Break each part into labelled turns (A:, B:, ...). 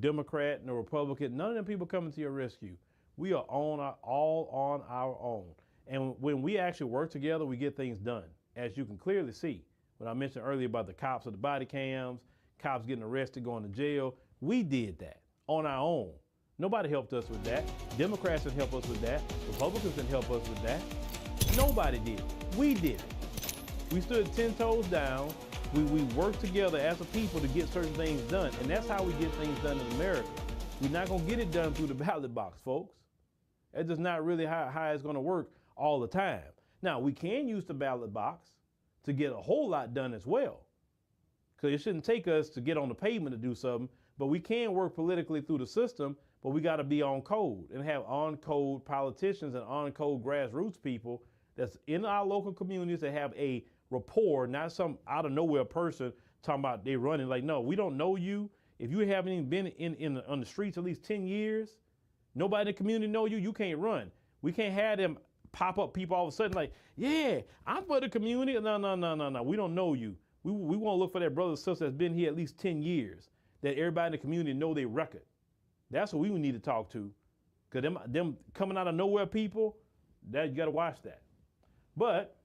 A: Democrat, no Republican, none of them people coming to your rescue. We are all on our own. And when we actually work together, we get things done. As you can clearly see, when I mentioned earlier about the cops with the body cams, cops getting arrested, going to jail, we did that on our own. Nobody helped us with that. Democrats didn't help us with that. Republicans didn't help us with that. Nobody did. We did it. We stood 10 toes down. We worked together as a people to get certain things done. And that's how we get things done in America. We're not gonna get it done through the ballot box, folks. That's just not really how it's gonna work all the time. Now, we can use the ballot box to get a whole lot done as well. Because it shouldn't take us to get on the pavement to do something, but we can work politically through the system, but we gotta be on code and have on-code politicians and on-code grassroots people that's in our local communities that have a rapport, not some out of nowhere person talking about they running. Like, no, we don't know you. If you haven't even been on the streets at least 10 years, nobody in the community know you, you can't run. We can't have them pop up people all of a sudden like, yeah, I'm for the community. No. We don't know you. We want to look for that brother or sister that's been here at least 10 years, that everybody in the community know their record. That's what we would need to talk to. Because them coming out of nowhere people, that you got to watch that. But,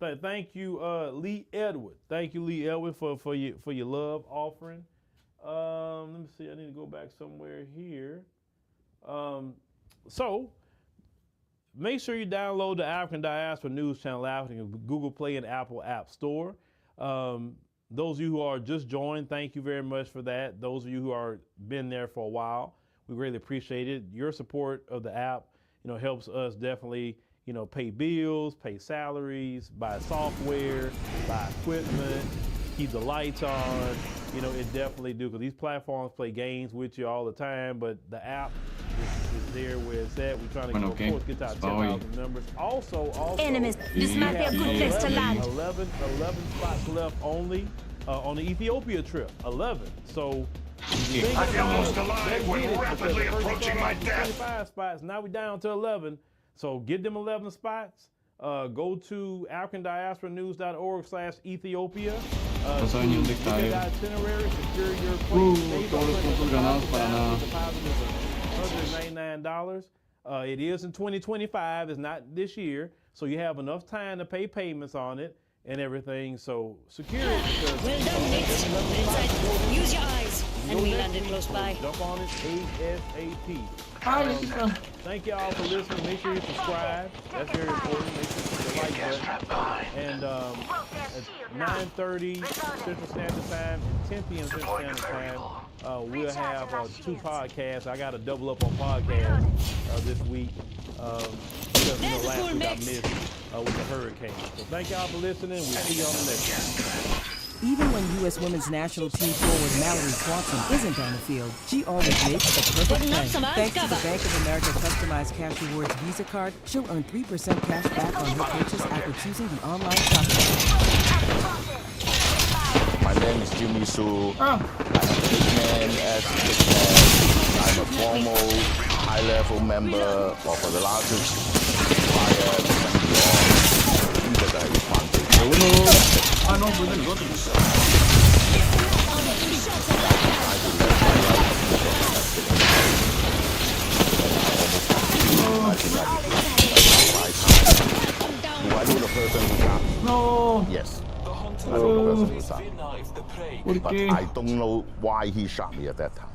A: thank you, Lee Edward. Thank you, Lee Edward, for your love offering. Let me see, I need to go back somewhere here. So, make sure you download the African Diaspora News Channel app in Google Play and Apple App Store. Those of you who are just joined, thank you very much for that. Those of you who are been there for a while, we really appreciate it. Your support of the app, helps us definitely, pay bills, pay salaries, buy software, buy equipment, keep the lights on. It definitely do, because these platforms play games with you all the time, but the app is there where it's at. We're trying to, of course, get to our 10,000 numbers. Also,
B: enemies. This might be a good place to land.
A: 11 spots left only on the Ethiopia trip. 11. So
C: I feel most alive when rapidly approaching my death.
A: 25 spots. Now we're down to 11. So get them 11 spots. Go to africandiasporanews.org/Ethiopia. Itinerary, secure your place. $199. It is in 2025. It's not this year. So you have enough time to pay payments on it and everything. So secure it.
B: Well done, Nate. Inside. Use your eyes. And we landed close by.
A: Jump on it ASAP. Thank y'all for listening. Make sure you subscribe. That's very important. Make sure you hit the like button. And at 9:30 Central Standard Time and 10 p.m. Central Standard Time, we'll have 2 podcasts. I got to double up on podcasts this week because last week I missed with the hurricane. So thank y'all for listening. We'll see you on the next one.
D: Even when U.S. women's national team forward Mallory Swanson isn't on the field, she always makes the perfect play. Thanks to the Bank of America customized cash rewards Visa card, she'll earn 3% cash back on her purchase after choosing the online shopping.
E: My name is Jimmy Su. I'm a hitman as a hitman. I'm a formal high-level member of the largest fire Do I know the person who shot?
F: No.
E: Yes. I know the person who shot. But I don't know why he shot me at that time.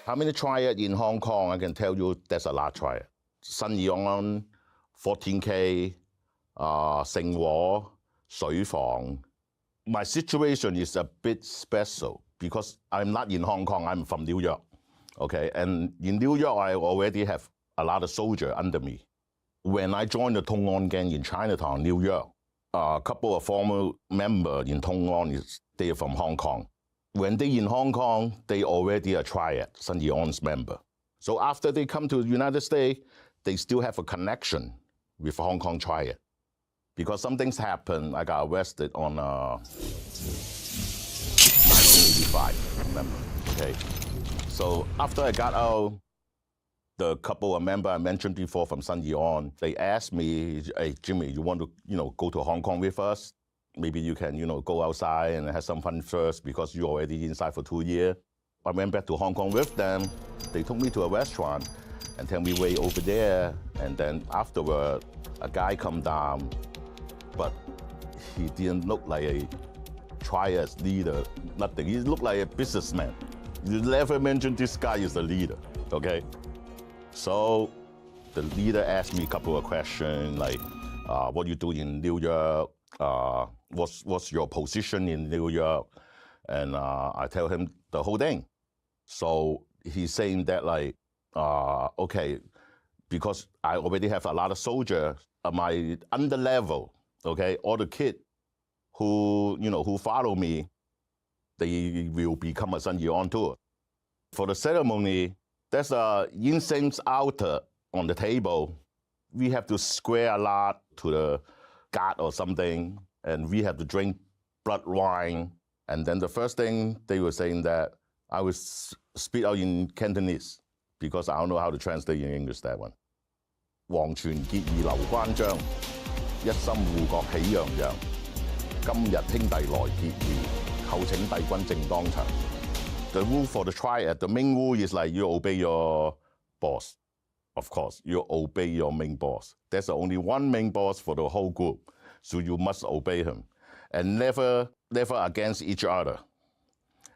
E: How many triads in Hong Kong? I can tell you there's a lot of triads. Sun Yong, 14K, Seng Wo, Shui Fang. My situation is a bit special because I'm not in Hong Kong, I'm from New York. Okay, and in New York, I already have a lot of soldiers under me. When I joined the Tung On gang in Chinatown, New York, a couple of former members in Tung On, they are from Hong Kong. When they in Hong Kong, they already a triad, Sun Yong's member. So after they come to the United States, they still have a connection with Hong Kong triad. Because something's happened, I got arrested on 1985, remember, okay? So after I got out, The couple of members I mentioned before from Sun Yee-on, they asked me, hey, Jimmy, you want to, go to Hong Kong with us? Maybe you can, go outside and have some fun first because you're already inside for 2 years. I went back to Hong Kong with them. They took me to a restaurant and tell me wait over there. And then afterward, a guy come down, but he didn't look like a triad leader, nothing. He looked like a businessman. You never mentioned this guy is the leader, okay? So the leader asked me a couple of questions like, what you do in New York? What's your position in New York? And I tell him the whole thing. So he's saying that like, okay, because I already have a lot of soldiers at my under level, okay, all the kids who follow me, they will become a Sun Yee-on too. For the ceremony, there's a incense altar on the table. We have to swear a lot to the god or something, and we have to drink blood wine. And then the first thing they were saying that I would speak out in Cantonese because I don't know how to translate in English that one. 黃泉結義劉關張，一心護國喜洋洋。今日兄弟來結義，叩請帝君正當場。The rule for the triad, the main rule is like you obey your boss. Of course, you obey your main boss. There's only one main boss for the whole group, so you must obey him. And never against each other.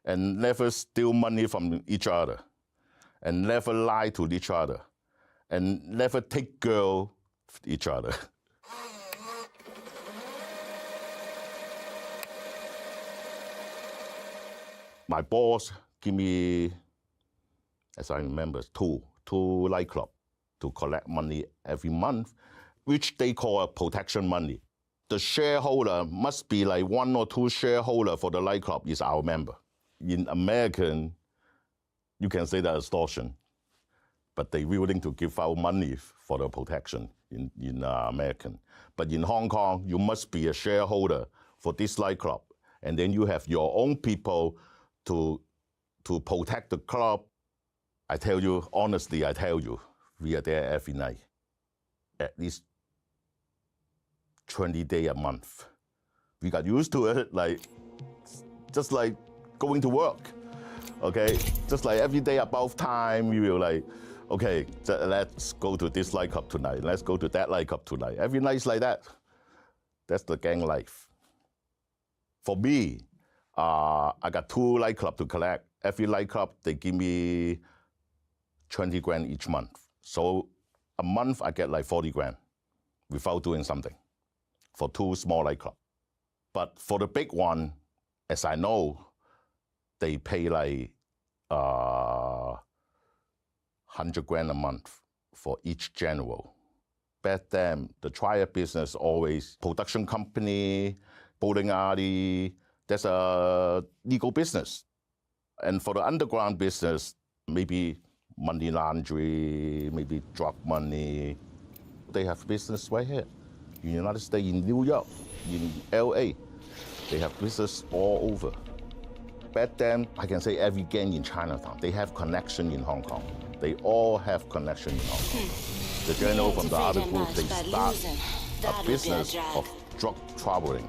E: And never steal money from each other. And never lie to each other. And never take girl from each other. My boss give me, as I remember, two nightclubs to collect money every month, which they call a protection money. The shareholder must be like 1 or 2 shareholder for the nightclub is our member. In American, you can say that extortion, but they willing to give out money for the protection in American. But in Hong Kong, you must be a shareholder for this nightclub, and then you have your own people to protect the club. I tell you, honestly, we are there every night, at least 20 days a month. We got used to it, just like going to work, okay? Just like every day about time, we will like, okay, let's go to this nightclub tonight. Let's go to that nightclub tonight. Every night's like that. That's the gang life. For me, I got 2 nightclubs to collect. Every nightclub, they give me 20 grand each month. So a month, I get like 40 grand without doing something for 2 small nightclubs. But for the big one, as I know, they pay like 100 grand a month for each general. Back then, the triad business always production company, bowling alley, that's a legal business. And for the underground business, maybe money laundry, maybe drug money. They have business right here in the United States, in New York, in LA. They have business all over. Back then, I can say every gang in Chinatown, they have connection in Hong Kong. They all have connection in Hong Kong. The general from the other group, they start a business of drug traveling.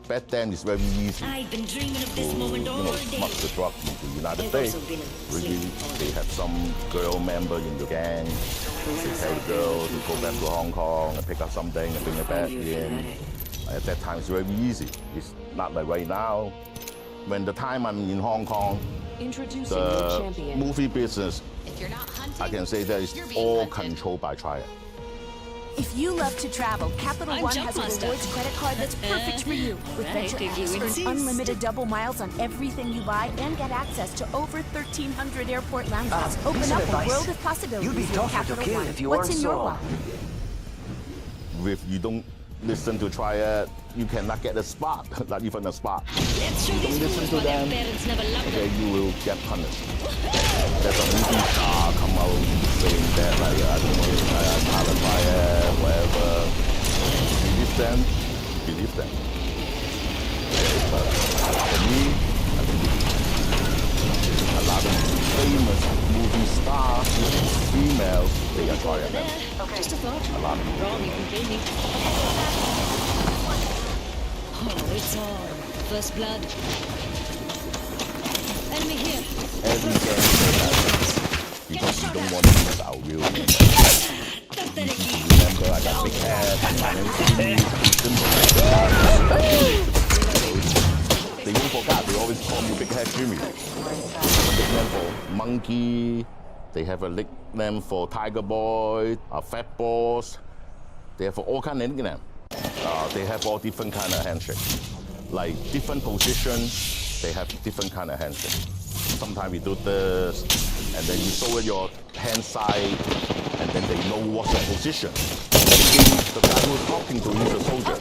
E: Back then, it's very easy
B: I've been dreaming of this moment all day.
E: smuggle the drug into the United States. Really, they have some girl member in the gang. They tell the girl to go back to Hong Kong and pick up something and bring it back in. At that time, it's very easy. It's not like right now. When the time I'm in HongOng, the movie business, I can say that it's all controlled by Triad.
F: If you love to travel, Capital One has a rewards credit card that's perfect for you. With Venture X, earn unlimited double miles on everything you buy and get access to over 1,300 airport lounges. Open up a world of possibilities
G: You'd be
F: with
G: tougher to
F: Capital
G: kill
F: One.
G: if you
F: What's
G: weren't
F: in your
G: so-
F: wallet?
E: If you don't listen to Triad, you cannot get a spot, not even a spot.
B: Let's show
E: You don't
B: these
E: listen
B: fools
E: to
B: why their
E: them,
B: parents never loved
E: okay,
B: them.
E: you will get punished. There's a movie star come out saying that, like, I don't know, I'm part of Triad, whatever. Believe them, believe them. But for me, I think a lot of famous movie stars females, they are trying them.
B: Just a thought.
E: A lot of people.
B: Wrong, you can kill me. Oh, it's on. First blood. Enemy here.
E: Every game they have because we don't want to miss our real name. Remember, I got big hair, they won't forget, they always call me Big Head Jimmy. They have a nickname for Monkey, they have a nickname for Tiger Boy, Fat Boss. They have all kind of nicknames. They have all different kind of handshakes. Like different positions, they have different kind of handshake. Sometimes we do this, and then you show it your hand side, and then they know what's your position. The guy who's talking to you is a soldier.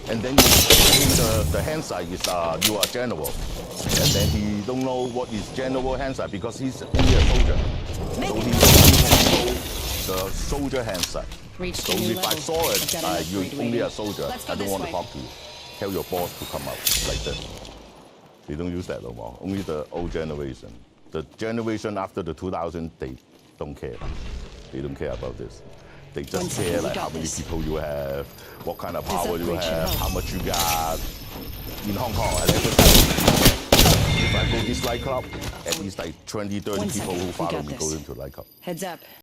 E: And then you tell him the hand side is you are general. And then he don't know what is general hand side because he's only a soldier. So he only know the soldier hand side. So if I saw it, you're only a soldier. I don't want to talk to you. Tell your boss to come out like this. They don't use that no more. Only the old generation. The generation after the 2000, they don't care. They don't care about this. They just care like how many people you have, what kind of power you have, how much you got. In Hong Kong, I never tell you. If I go this nightclub, at least like 20, 30 people who follow me go into the nightclub.
B: Heads up.